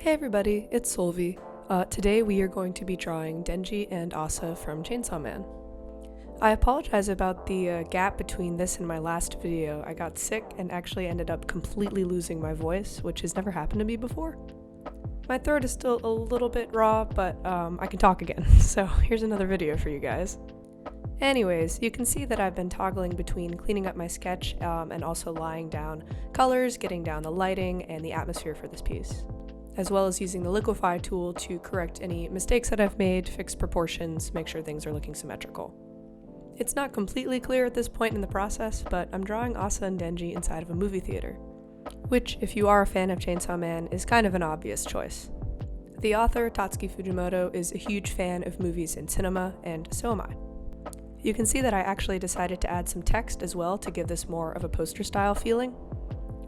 Hey everybody, it's Solvi. Today we are going to be drawing Denji and Asa from Chainsaw Man. I apologize about the gap between this and my last video. I got sick and actually ended up completely losing my voice, which has never happened to me before. My throat is still a little bit raw, but I can talk again, so here's another video for you guys. Anyways, you can see that I've been toggling between cleaning up my sketch and also laying down colors, getting down the lighting, and the atmosphere for this piece, as well as using the liquify tool to correct any mistakes that I've made, fix proportions, make sure things are looking symmetrical. It's not completely clear at this point in the process, but I'm drawing Asa and Denji inside of a movie theater, which, if you are a fan of Chainsaw Man, is kind of an obvious choice. The author, Tatsuki Fujimoto, is a huge fan of movies and cinema, and so am I. You can see that I actually decided to add some text as well to give this more of a poster style feeling,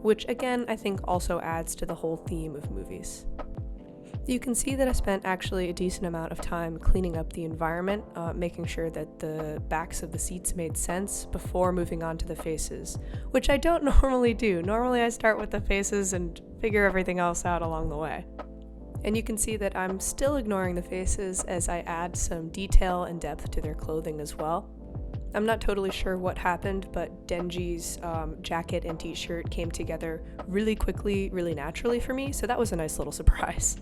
which again I think also adds to the whole theme of movies. You can see that I spent actually a decent amount of time cleaning up the environment, making sure that the backs of the seats made sense before moving on to the faces, which I don't normally do. Normally I start with the faces and figure everything else out along the way. And you can see that I'm still ignoring the faces as I add some detail and depth to their clothing as well. I'm not totally sure what happened, but Denji's jacket and t-shirt came together really quickly, really naturally for me, so that was a nice little surprise.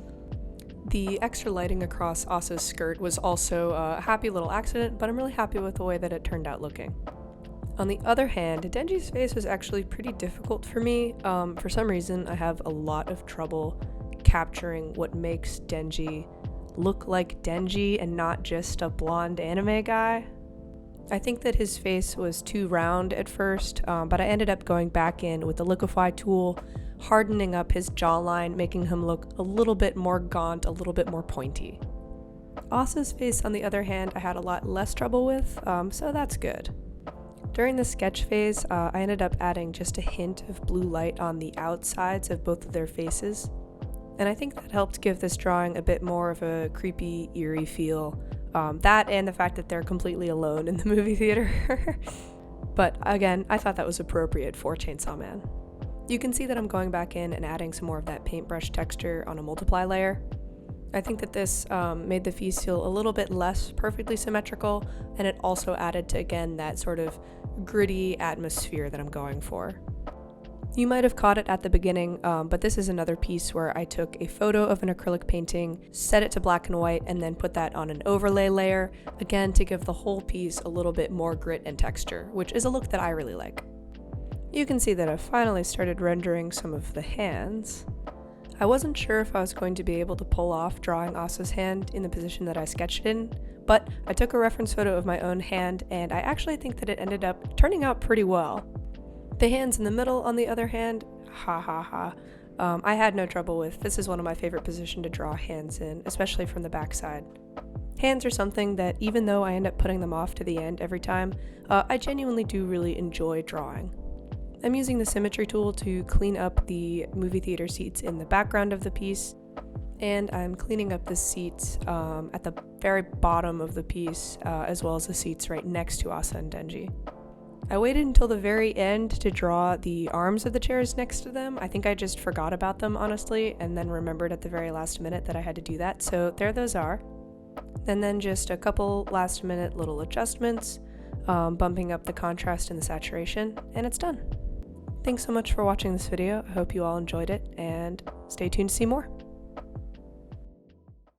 The extra lighting across Asa's skirt was also a happy little accident, but I'm really happy with the way that it turned out looking. On the other hand, Denji's face was actually pretty difficult for me. For some reason, I have a lot of trouble capturing what makes Denji look like Denji and not just a blonde anime guy. I think that his face was too round at first, but I ended up going back in with the liquify tool, hardening up his jawline, making him look a little bit more gaunt, a little bit more pointy. Asa's face, on the other hand, I had a lot less trouble with, so that's good. During the sketch phase, I ended up adding just a hint of blue light on the outsides of both of their faces, and I think that helped give this drawing a bit more of a creepy, eerie feel. That and the fact that they're completely alone in the movie theater. But again, I thought that was appropriate for Chainsaw Man. You can see that I'm going back in and adding some more of that paintbrush texture on a multiply layer. I think that this made the face feel a little bit less perfectly symmetrical, and it also added to, again, that sort of gritty atmosphere that I'm going for. You might have caught it at the beginning, but this is another piece where I took a photo of an acrylic painting, set it to black and white, and then put that on an overlay layer, again to give the whole piece a little bit more grit and texture, which is a look that I really like. You can see that I've finally started rendering some of the hands. I wasn't sure if I was going to be able to pull off drawing Asa's hand in the position that I sketched it in, but I took a reference photo of my own hand, and I actually think that it ended up turning out pretty well. The hands in the middle, on the other hand, I had no trouble with. This is one of my favorite positions to draw hands in, especially from the backside. Hands are something that, even though I end up putting them off to the end every time, I genuinely do really enjoy drawing. I'm using the symmetry tool to clean up the movie theater seats in the background of the piece, and I'm cleaning up the seats at the very bottom of the piece, as well as the seats right next to Asa and Denji. I waited until the very end to draw the arms of the chairs next to them. I think I just forgot about them, honestly, and then remembered at the very last minute that I had to do that, so there those are. And then just a couple last minute little adjustments, bumping up the contrast and the saturation, and it's done. Thanks so much for watching this video. I hope you all enjoyed it, and stay tuned to see more.